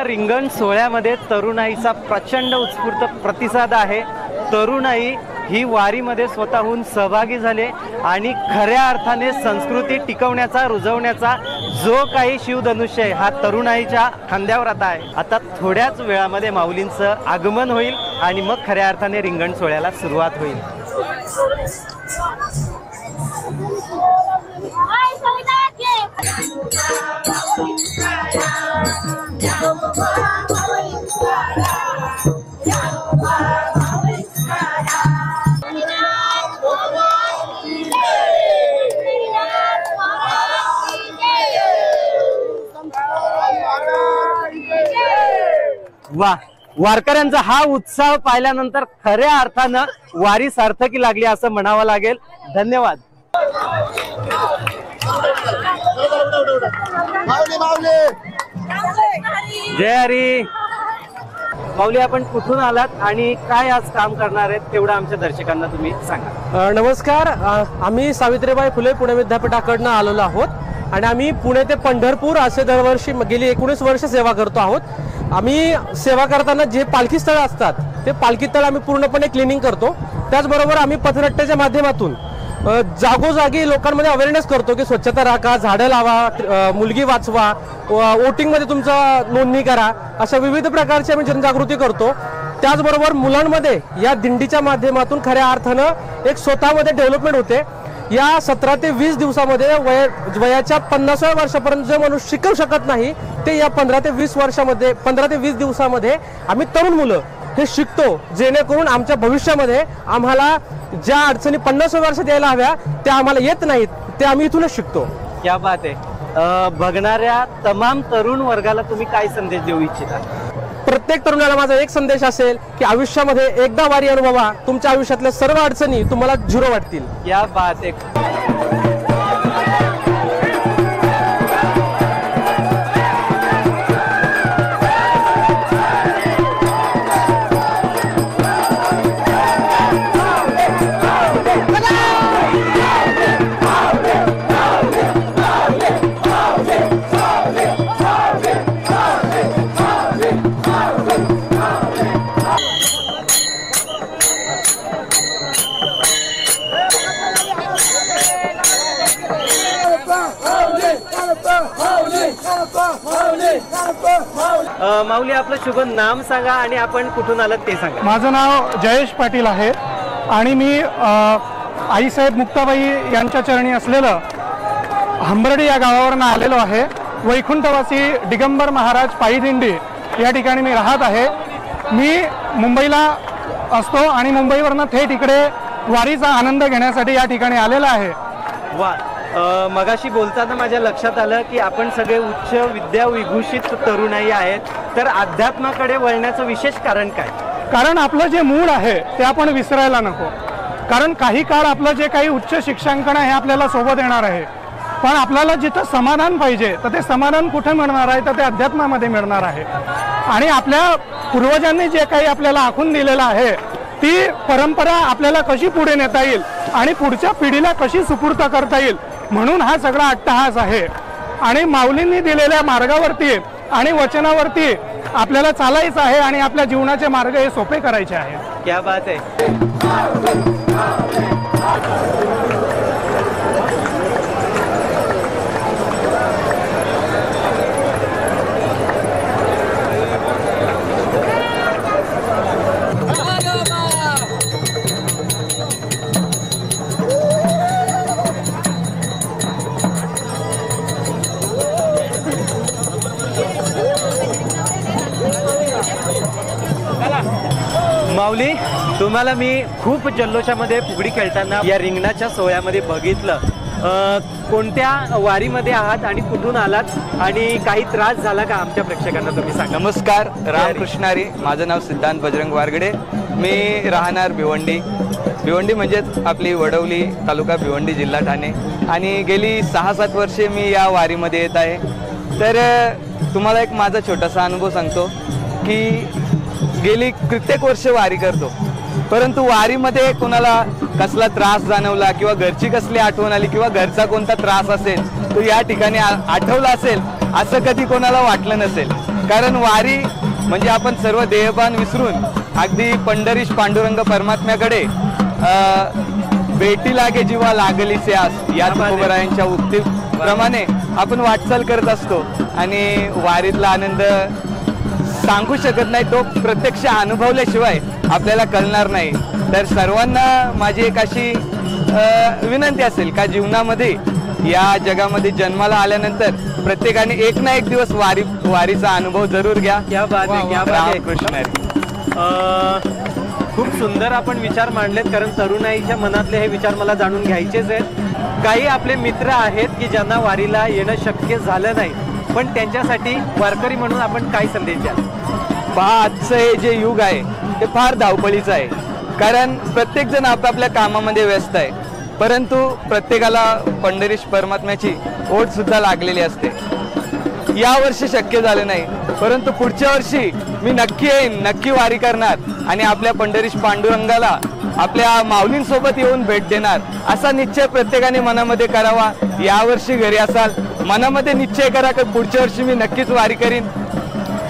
रिंगण सोहळ्यामध्ये तरुणाईचा प्रचंड उत्स्फूर्त प्रतिसाद आहे। तरुणाई ही वारीमध्ये स्वतःहून सहभागी झाले आणि खऱ्या अर्थाने संस्कृती टिकवण्याचा रुजवण्याचा जो काही शिवधनुष्य आहे हा तरुणाईच्या खांद्यावर आता आहे। आता थोड्याच वेळामध्ये माऊलींचं आगमन होईल आणि मग खऱ्या अर्थाने रिंगण सोहळ्याला सुरुवात होईल। वा, वारकऱ्यांचा हा उत्साह पाहिल्यानंतर खऱ्या अर्थानं वारी सार्थकी लागली असं म्हणावं लागेल। धन्यवाद। जय हरी। माऊली, आपण कुठून आलात आणि काय आज काम करणार आहेत तेवढं आमच्या दर्शकांना तुम्ही सांगा। नमस्कार, आम्ही सावित्रीबाई फुले पुणे विद्यापीठाकडनं आलेलो आहोत आणि आम्ही पुणे ते पंढरपूर असे दरवर्षी गेली 19 वर्ष सेवा करतो आहोत। आम्ही सेवा करताना जे पालखी स्थळ असतात ते पालखी स्थळ आम्ही पूर्णपणे क्लिनिंग करतो। त्याचबरोबर आम्ही पथनाट्याच्या माध्यमातून जागोजागी लोकांमध्ये अवेअरनेस करतो की स्वच्छता राखा, झाडं लावा, मुलगी वाचवा, वोटिंगमध्ये तुमचं नोंदणी करा, अशा विविध प्रकारची आम्ही जनजागृती करतो। त्याचबरोबर मुलांमध्ये या दिंडीच्या माध्यमातून खऱ्या अर्थानं एक स्वतःमध्ये डेव्हलपमेंट होते। या 17 ते 20 दिवसामध्ये वयाच्या 50व्या वर्षापर्यंत जो माणूस शिकू शकत नाही ते या 15 ते 20 दिवसामध्ये आम्ही तरुण मुलं हे शिकतो, जेणेकरून आमच्या भविष्यामध्ये आम्हाला ज्या अडचणी 50 वर्षात यायला हव्या त्या आम्हाला येत नाहीत, ते आम्ही इथूनच शिकतो। क्या बात आहे। बघणाऱ्या तमाम तरुण वर्गाला तुम्ही काय संदेश देऊ इच्छिता? प्रत्येक तरुणाला माझा एक संदेश असेल की आयुष्यामध्ये एकदा वारी अनुभवा, तुमच्या आयुष्यातल्या सर्व अडचणी तुम्हाला झिरो वाटतील। क्या बात आहे। माऊली, आपलं शुभ नाम सांगा आणि आपण कुठून आलात ते सांगा। माझं नाव जयेश पाटील आहे आणि मी आईसाहेब मुक्ताबाई यांच्या चरणी असलेलं हंबर्डी या गावावरून आलेलो आहे। वैकुंठवासी दिगंबर महाराज पायी दिंडी या ठिकाणी मी राहत आहे। मी मुंबईला असतो आणि मुंबईवरनं थेट इकडे वारीचा आनंद घेण्यासाठी या ठिकाणी आलेला आहे। वा, मगाशी बोलताना माझ्या लक्षात आलं की आपण सगळे उच्च विद्या विभूषित तरुणाई आहेत, तर अध्यात्माकडे वळण्याचं विशेष कारण काय? कारण आपलं जे मूळ आहे ते आपण विसरायला नको। कारण काही काळ आपलं जे काही उच्च शिक्षांकन आहे आपल्याला सोबत येणार आहे, पण आपल्याला जिथं समाधान पाहिजे तर ते समाधान कुठे मिळणार आहे तर ते अध्यात्मामध्ये मिळणार आहे। आणि आपल्या पूर्वजांनी जे काही आपल्याला आखून दिलेलं आहे ती परंपरा आपल्याला कशी पुढे नेता येईल आणि पुढच्या पिढीला कशी सुपूर्त करता येईल म्हणून हा सगळा अट्टहास आहे। आणि माऊलींनी दिलेल्या मार्गावरती आणि वचनावरती आपल्याला चालायचं आहे आणि आपल्या जीवनाचे मार्ग हे सोपे करायचे आहेत। क्या बात आहे। माऊली, तुम्हाला मी खूप जल्लोषामध्ये फुगडी खेळताना या रिंगणाच्या सोहळ्यामध्ये बघितलं। कोणत्या वारीमध्ये आहात आणि कुठून आलात आणि काही त्रास झाला का आमच्या प्रेक्षकांना तुम्ही सांगा. नमस्कार, रामकृष्णारी. माझं नाव सिद्धांत बजरंग वारगडे. मी राहणार भिवंडी. भिवंडी म्हणजेच आपली वडवली तालुका, भिवंडी जिल्हा ठाणे. आणि गेली 6-7 वर्षे मी या वारीमध्ये येत आहे. तर तुम्हाला एक माझा छोटासा अनुभव सांगतो की गेली कित्येक वर्ष वारी करतो, परंतु वारीमध्ये कोणाला कसला त्रास जाणवला किंवा घरची कसली आठवण आली किंवा घरचा कोणता त्रास असेल तो या ठिकाणी आठवला असेल असं कधी कोणाला वाटलं नसेल. कारण वारी म्हणजे आपण सर्व देहभान विसरून अगदी पंढरीश पांडुरंग परमात्म्याकडे बेटी लागे जीवा लागली स्यास या तुकोबरायांच्या उक्तीप्रमाणे आपण वाटचाल करत असतो. आणि वारीतला आनंद सांगू शकत नाही, तो प्रत्यक्ष अनुभवल्याशिवाय आपल्याला कळणार नाही. तर सर्वांना माझी एक अशी विनंती असेल का जीवनामध्ये या जगामध्ये जन्माला आल्यानंतर प्रत्येकाने एक ना एक दिवस वारीचा अनुभव जरूर घ्या. क्या बात आहे, क्या बात आहे. कृष्ण. खूप सुंदर आपण विचार मांडलेत, कारण तरुणाईच्या मनातले हे विचार मला जाणून घ्यायचेच आहेत. काही आपले मित्र आहेत की ज्यांना वारीला येणं शक्य झालं नाही, पण त्यांच्यासाठी वारकरी म्हणून आपण काय संदेश द्याल. पहा, आजचं हे जे युग आहे ते फार धावपळीचं आहे. कारण प्रत्येक जण आपापल्या कामामध्ये व्यस्त आहे, परंतु प्रत्येकाला पंढरीश परमात्म्याची ओढ सुद्धा लागलेली असते. या वर्षी शक्य झालं नाही, परंतु पुढच्या वर्षी मी नक्की येईन, नक्की वारी करणार आणि आपल्या पंढरीश पांडुरंगाला आपल्या माऊलींसोबत येऊन भेट देणार असा निश्चय प्रत्येकाने मनामध्ये करावा. यावर्षी घरी असाल, मनामध्ये निश्चय करा की पुढच्या वर्षी मी नक्कीच वारी करीन.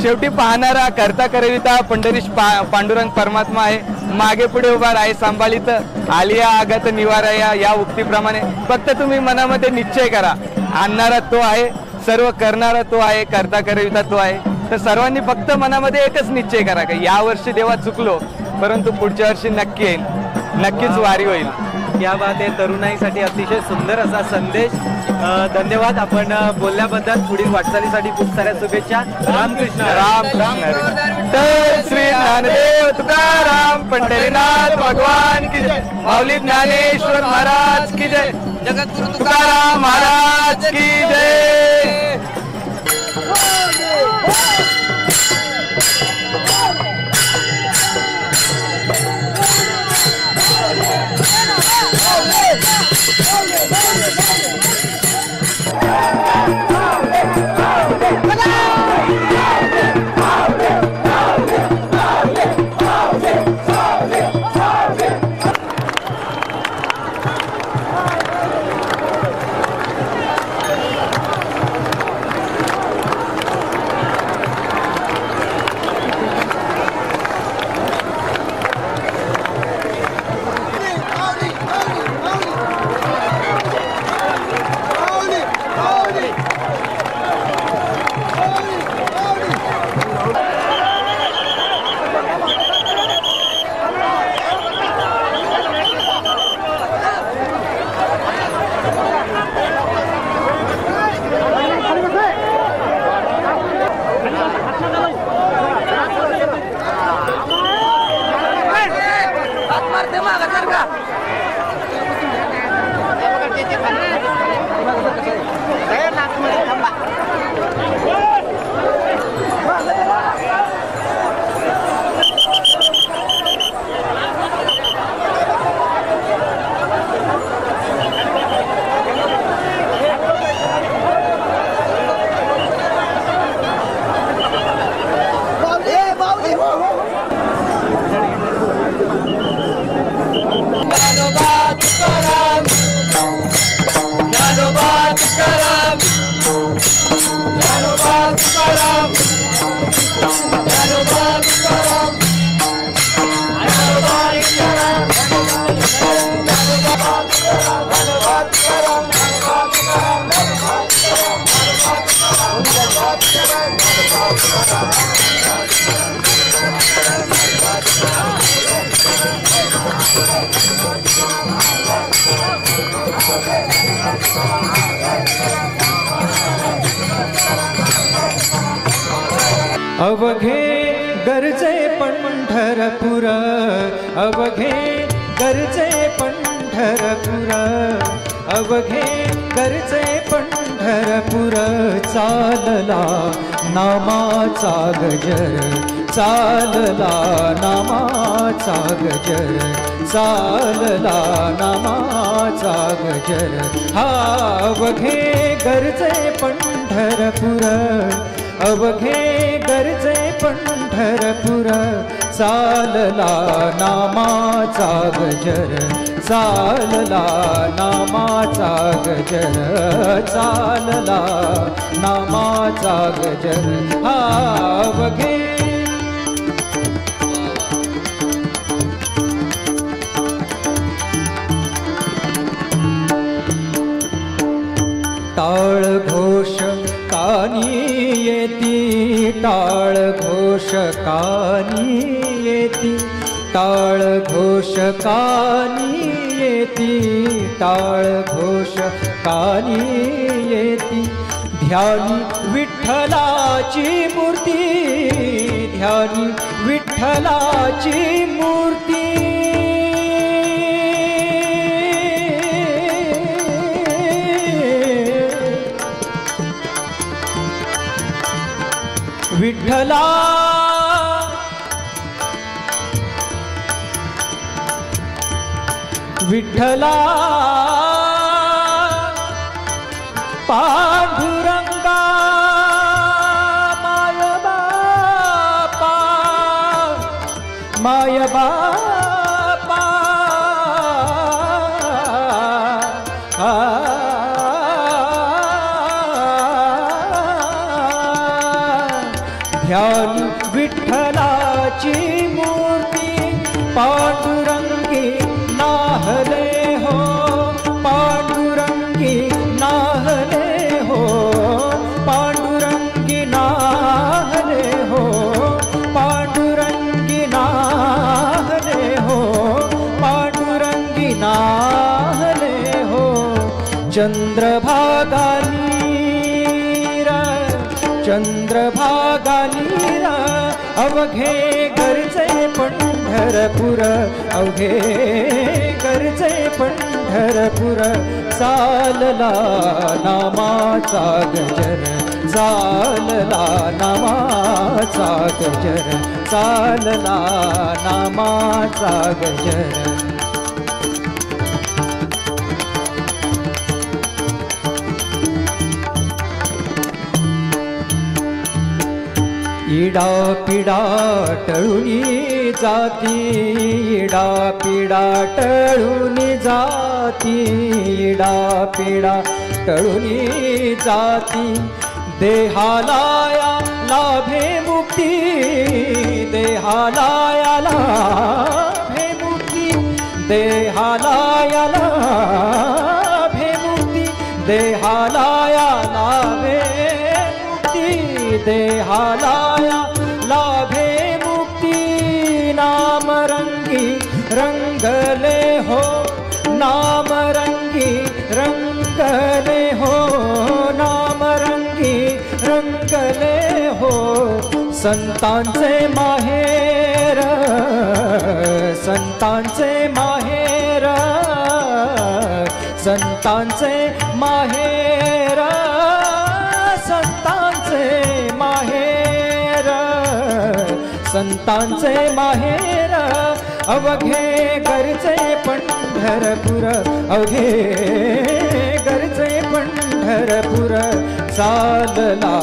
शेवटी पाहणारा करता करविता पंढरीश पांडुरंग परमात्मा आहे. मागे पुढे उभा आहे सांभाळीत आलिया आगत निवारा या उक्तीप्रमाणे फक्त तुम्ही मनामध्ये निश्चय करा. आणणारा तो आहे, सर्व करणारा तो आहे, करता करविता तो आहे. तर सर्वांनी फक्त मनामध्ये एकच निश्चय करा की या वर्षी देवा चुकलो, परंतु पुढच्या वर्षी नक्की येईल, नक्कीच वारी होईल. या बात आहे. तरुणाईसाठी अतिशय सुंदर असा संदेश. धन्यवाद आपण बोलल्याबद्दल. पुढील वाटचालीसाठी खूप साऱ्या शुभेच्छा. रामकृष्ण. तर श्री ज्ञानदेव तुकाराम पंढरीनाथ भगवान की जय. माऊली ज्ञानेश्वर महाराज की जय. जगद्गुरु तुकाराम महाराज की जय. अवघे गरजे पंढरपुर, अवघे गरजे पंढरपुर, अवघे गरजे पंढरपूर चालला नामाचा गजर चालला नामाचा गजर चालला नामाचा गजर हा अवघे गरजे पंढरपूर अवघे गरजे पंढरपूर चालला नामाचा गजर चालला नामाचा गजर चालला नामाचा गजर हा अवघे टाळ घोष कानी येती टाळ घोष कानी येती टाळ घोष कानी येती टाळ घोष कानी येती ध्यानी विठ्ठलाची मूर्ती ध्यानी विठ्ठलाची मूर्ती विठ्ठला विठ्ठला पांडुरंगा माय बापा माय बापा ध्यान विठ्ठलाची मूर्ती पांडुरंगी नाहले हो पांडुरंगी नाहले हो पांडुरंगी नाहले हो पांडुरंगी नाहले हो पांडुरंगी नाहले हो चंद्रभागानी चंद्रभागानीरा अवघे गरजे पंढरपूर अवघे गरजे पंढरपूर चालला नामाचा गजर चालला नामाचा गजर चालला नामाचा गजर इडा पिडा टळूनी जाती इडा पिडा टळूनी जाती इडा पिडा टळूनी जाती देहालाया लाभे मुक्ती देहालाया लाभे मुक्ती देहालाया लाभे मुक्ती देहालाया लाभे देहालाया लाभे मुक्ती नामरंगी रंगले हो नामरंगी रंगले हो नामरंगी रंगले हो संतांचे माहेर संतांचे माहेर संतांचे माहेर संतांचे माहेर संतांचे माहेर अवघे गरजे पंढरपूर अवघे गरजे पंढरपूर चालला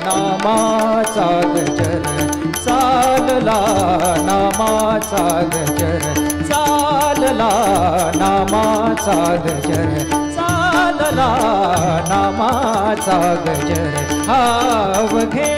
नामाचा गजर चालला नामाचा गजर चालला नामाचा गजर चालला नामाचा गजर हा अवघे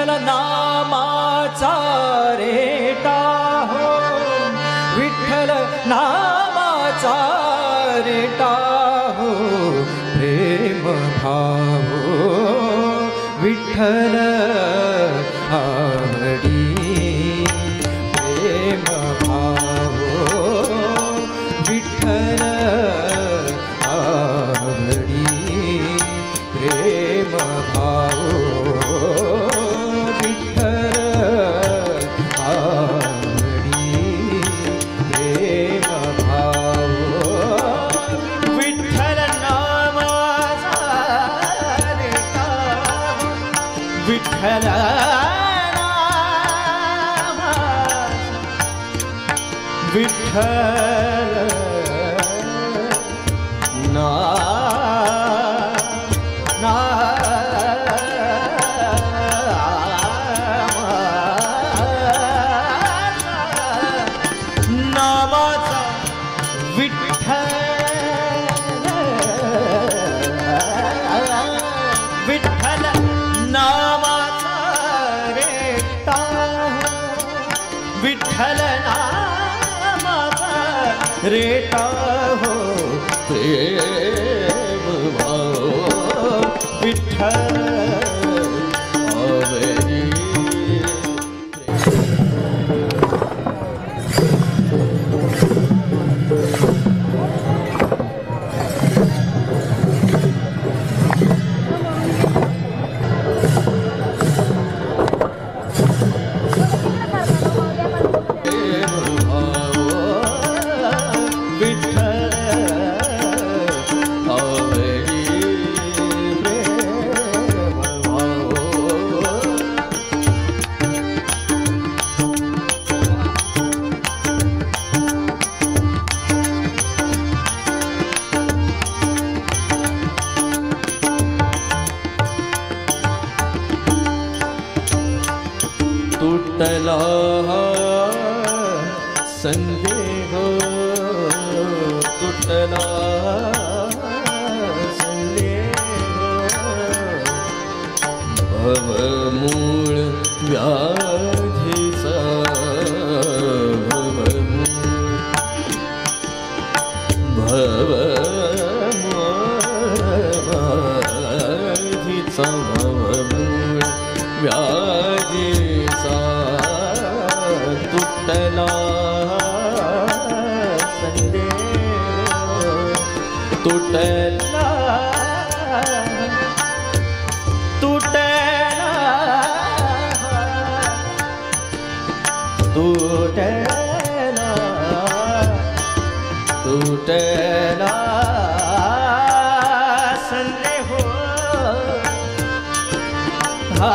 विठ्ठल नामाचा रेटा हो, विठ्ठल नामाचा रेटा हो, प्रेम भाव विठ्ठल आवडी, प्रेम भाव विठ्ठल आवडी, प्रेम भाव विठ्ठल आवडी, प्रेम भाव विठ्ठल नामाचा रेटा, विठ्ठल विठ्ठल नामाचा विठ्ठल नामाचा रेटा, विठ्ठल नामाचा रेटा हो, प्रेम भाव विठ्ठल आवडी. तुटला संदेह, तुटला संदेह, भवमूळ व्याधीचा, व्याधीचा, भवमूळ व्याधीचा, तुटला संदेह, तुटला तुटला तुटला तुटला संदेह हा.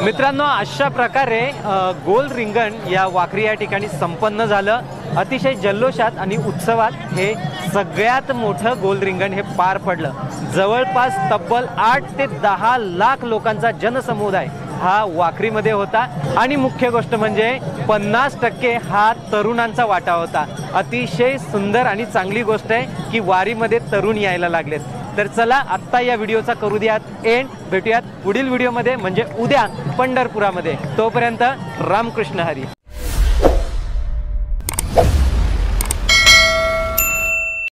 मित्रांनो, अशा प्रकारे गोल रिंगण या वाखरी या ठिकाणी संपन्न झालं. अतिशय जल्लोषात आणि उत्सवात हे सगळ्यात मोठं गोल रिंगण हे पार पडलं. जवळपास तब्बल 8 ते 10 लाख लोकांचा जनसमुदाय हा वाखरीमध्ये होता आणि मुख्य गोष्ट म्हणजे 50% हा तरुणांचा वाटा होता. अतिशय सुंदर आणि चांगली गोष्ट आहे की वारीमध्ये तरुण यायला लागलेत. तर चला आत्ता या व्हिडिओचा करू द्यात एंड. भेटूयात पुढील व्हिडिओमध्ये म्हणजे उद्या पंढरपुरामध्ये. तोपर्यंत रामकृष्ण हरी.